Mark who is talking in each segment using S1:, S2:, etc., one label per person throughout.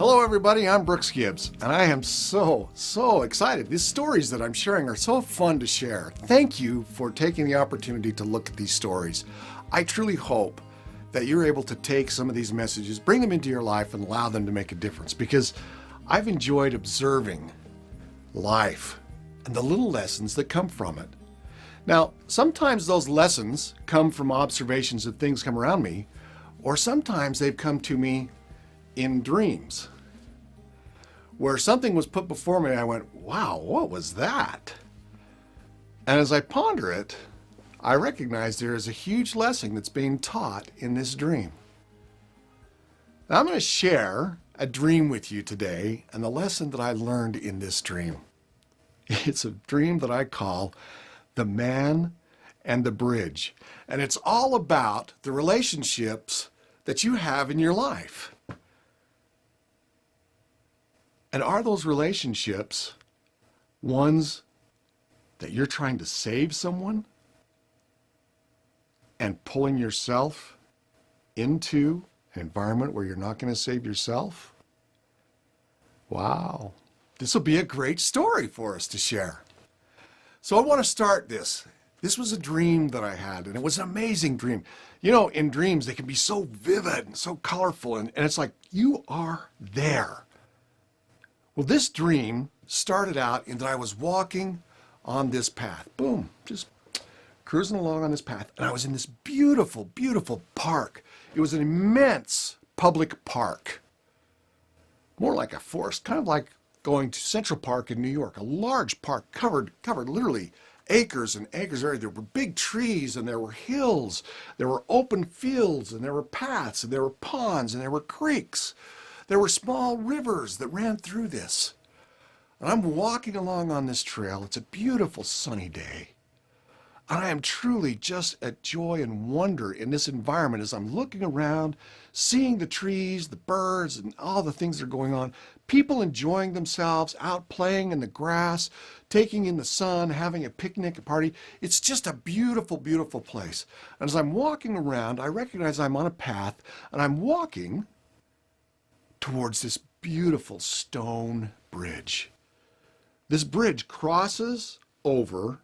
S1: Hello everybody, I'm Brooks Gibbs, and I am so excited. These stories that I'm sharing are so fun to share. Thank you for taking the opportunity to look at these stories. I truly hope that you're able to take some of these messages, bring them into your life, and allow them to make a difference, because I've enjoyed observing life and the little lessons that come from it. Now, sometimes those lessons come from observations of things come around me, or sometimes they've come to me in dreams, where something was put before me and I went, wow, what was that? And as I ponder it, I recognize there is a huge lesson that's being taught in this dream. Now, I'm going to share a dream with you today and the lesson that I learned in this dream. It's a dream that I call The Man and the Bridge. And it's all about the relationships that you have in your life. And are those relationships ones that you're trying to save someone and pulling yourself into an environment where you're not going to save yourself? Wow, this will be a great story for us to share. So I want to start this. This was a dream that I had, and it was an amazing dream. You know, in dreams, they can be so vivid and so colorful, and it's like you are there. Well, this dream started out in that I was walking on this path. Boom, just cruising along on this path. And I was in this beautiful, beautiful park. It was an immense public park. More like a forest, kind of like going to Central Park in New York. A large park covered literally acres and acres of area. There were big trees and there were hills. There were open fields and there were paths and there were ponds and there were creeks. There were small rivers that ran through this. And I'm walking along on this trail. It's a beautiful sunny day. And I am truly just at joy and wonder in this environment as I'm looking around, seeing the trees, the birds, and all the things that are going on. People enjoying themselves, out playing in the grass, taking in the sun, having a picnic, a party. It's just a beautiful, beautiful place. And as I'm walking around, I recognize I'm on a path, and I'm walking towards this beautiful stone bridge. This bridge crosses over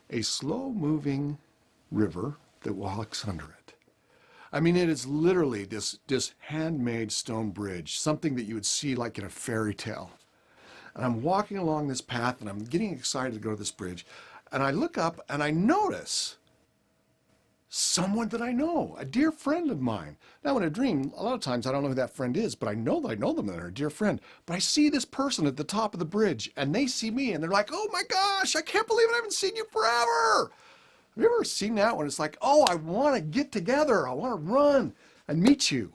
S1: a slow-moving river that walks under it. I mean, it is literally this handmade stone bridge, something that you would see like in a fairy tale. And I'm walking along this path, and I'm getting excited to go to this bridge. And I look up, and I notice someone that I know, a dear friend of mine. Now, in a dream, a lot of times I don't know who that friend is, but I know them, they're a dear friend. But I see this person at the top of the bridge, and they see me, and they're like, oh my gosh, I can't believe I haven't seen you forever. Have you ever seen that when it's like, oh, I want to get together, I want to run and meet you?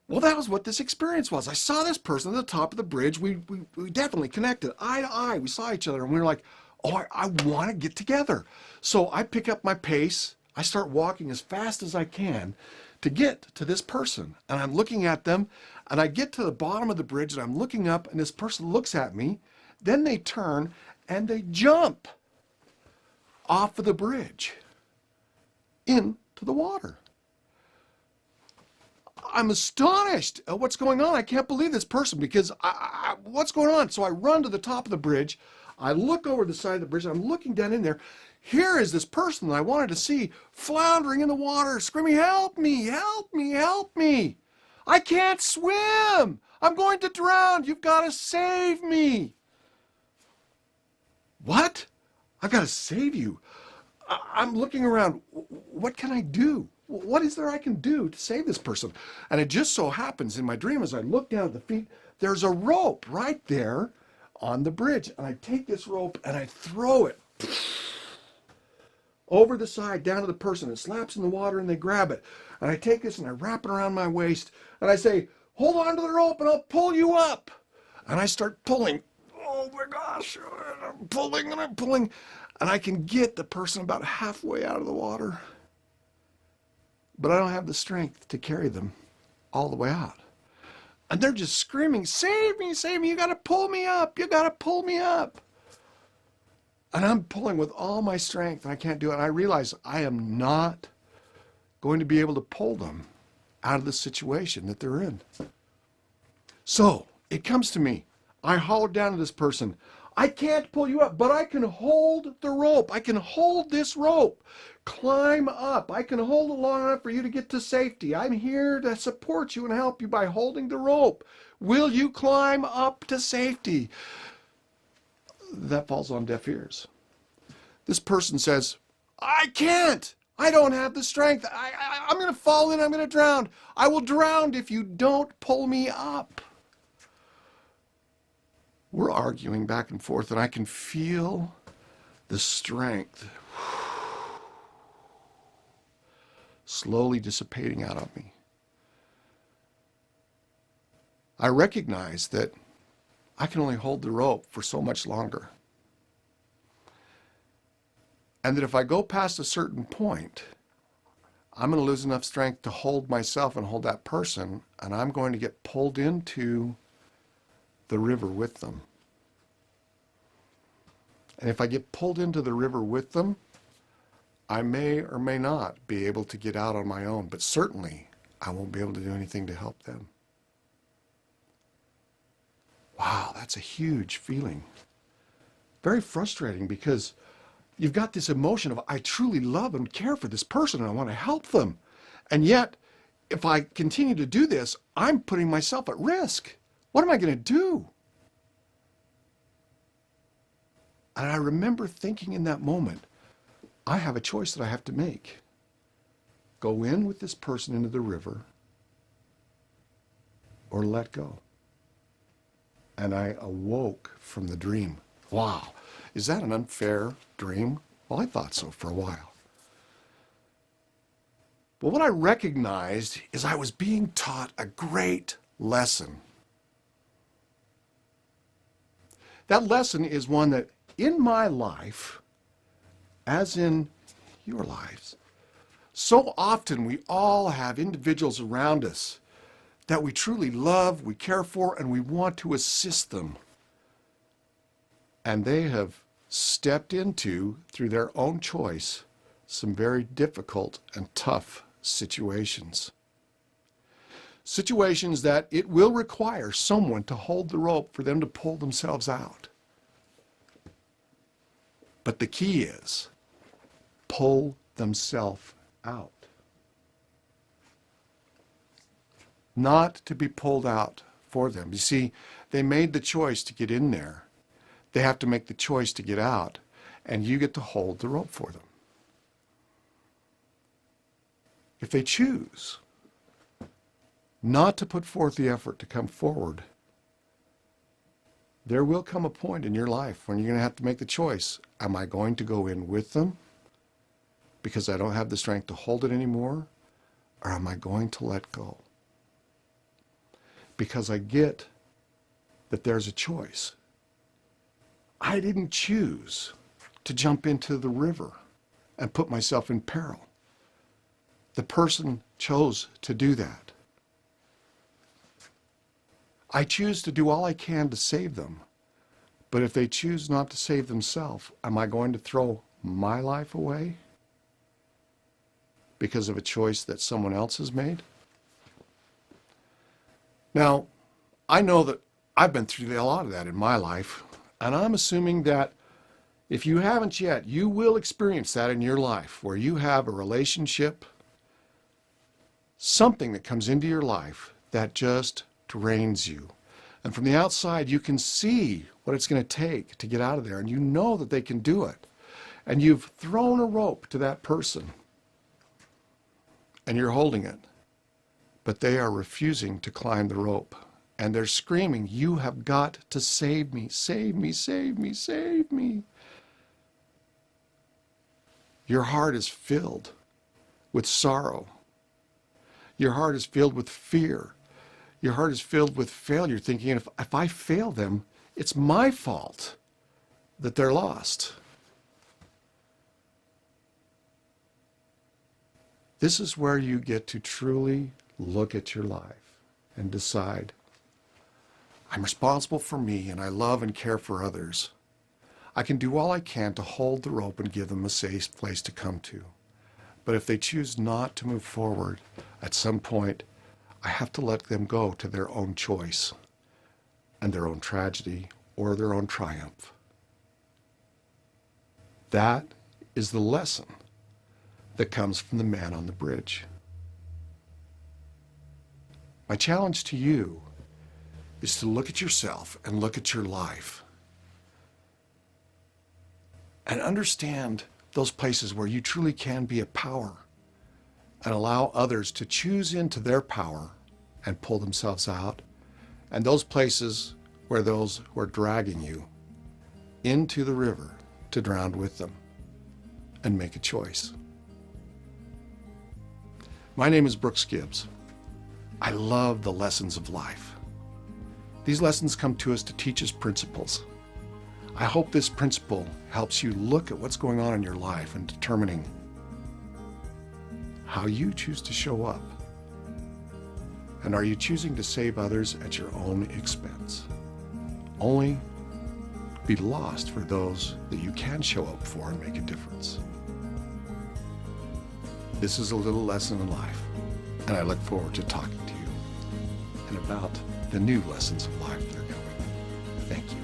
S1: Well, that was what this experience was. I saw this person at the top of the bridge. We definitely connected, eye to eye. We saw each other, and we were like, oh, I want to get together. So I pick up my pace. I start walking as fast as I can to get to this person. And I'm looking at them, and I get to the bottom of the bridge, and I'm looking up, and this person looks at me. Then they turn, and they jump off of the bridge into the water. I'm astonished at what's going on. I can't believe this person, because what's going on? So I run to the top of the bridge. I look over the side of the bridge. I'm looking down in there. Here is this person that I wanted to see floundering in the water, screaming, help me, help me, help me. I can't swim. I'm going to drown. You've got to save me. What? I've got to save you. I'm looking around. What can I do? What is there I can do to save this person? And it just so happens in my dream, as I look down at the feet, there's a rope right there on the bridge. And I take this rope and I throw it over the side down to the person. It slaps in the water and they grab it. And I take this and I wrap it around my waist and I say, hold on to the rope and I'll pull you up. And I start pulling. Oh my gosh, I'm pulling and I'm pulling. And I can get the person about halfway out of the water. But I don't have the strength to carry them all the way out. And they're just screaming, save me, you gotta pull me up, you gotta pull me up. And I'm pulling with all my strength, and I can't do it. And I realize I am not going to be able to pull them out of the situation that they're in. So it comes to me. I hollered down to this person, I can't pull you up, but I can hold the rope. I can hold this rope. Climb up. I can hold it long enough for you to get to safety. I'm here to support you and help you by holding the rope. Will you climb up to safety? That falls on deaf ears. This person says, I can't. I don't have the strength. I'm going to fall in. I'm going to drown. I will drown if you don't pull me up. We're arguing back and forth, and I can feel the strength slowly dissipating out of me. I recognize that I can only hold the rope for so much longer. And that if I go past a certain point, I'm going to lose enough strength to hold myself and hold that person, and I'm going to get pulled into the river with them. And if I get pulled into the river with them, I may or may not be able to get out on my own, but certainly I won't be able to do anything to help them. Wow, that's a huge feeling. Very frustrating, because you've got this emotion of, I truly love and care for this person and I want to help them. And yet, if I continue to do this, I'm putting myself at risk. What am I going to do? And I remember thinking in that moment, I have a choice that I have to make. Go in with this person into the river or let go. And I awoke from the dream. Wow, is that an unfair dream? Well, I thought so for a while. But what I recognized is I was being taught a great lesson. That lesson is one that in my life, as in your lives, so often we all have individuals around us that we truly love, we care for, and we want to assist them. And they have stepped into, through their own choice, some very difficult and tough situations. Situations that it will require someone to hold the rope for them to pull themselves out. But the key is, pull themselves out. Not to be pulled out for them. You see, they made the choice to get in there. They have to make the choice to get out, and you get to hold the rope for them. If they choose not to put forth the effort to come forward, there will come a point in your life when you're going to have to make the choice. Am I going to go in with them because I don't have the strength to hold it anymore? Or am I going to let go? Because I get that there's a choice. I didn't choose to jump into the river and put myself in peril. The person chose to do that. I choose to do all I can to save them. But if they choose not to save themselves, am I going to throw my life away because of a choice that someone else has made? Now, I know that I've been through a lot of that in my life, and I'm assuming that if you haven't yet, you will experience that in your life, where you have a relationship, something that comes into your life that just drains you. And from the outside, you can see what it's going to take to get out of there, and you know that they can do it. And you've thrown a rope to that person, and you're holding it. But they are refusing to climb the rope. And they're screaming, you have got to save me, save me, save me, save me. Your heart is filled with sorrow. Your heart is filled with fear. Your heart is filled with failure, thinking if I fail them, it's my fault that they're lost. This is where you get to truly look at your life and decide, I'm responsible for me and I love and care for others. I can do all I can to hold the rope and give them a safe place to come to. But if they choose not to move forward, at some point, I have to let them go to their own choice. and their own tragedy or their own triumph. That is the lesson that comes from the man on the bridge. My challenge to you is to look at yourself and look at your life and understand those places where you truly can be a power and allow others to choose into their power and pull themselves out, and those places where those who are dragging you into the river to drown with them, and make a choice. My name is Brooks Gibbs. I love the lessons of life. These lessons come to us to teach us principles. I hope this principle helps you look at what's going on in your life and determining how you choose to show up. And are you choosing to save others at your own expense? Only be lost for those that you can show up for and make a difference. This is a little lesson in life, and I look forward to talking to you and about the new lessons of life that are coming. Thank you.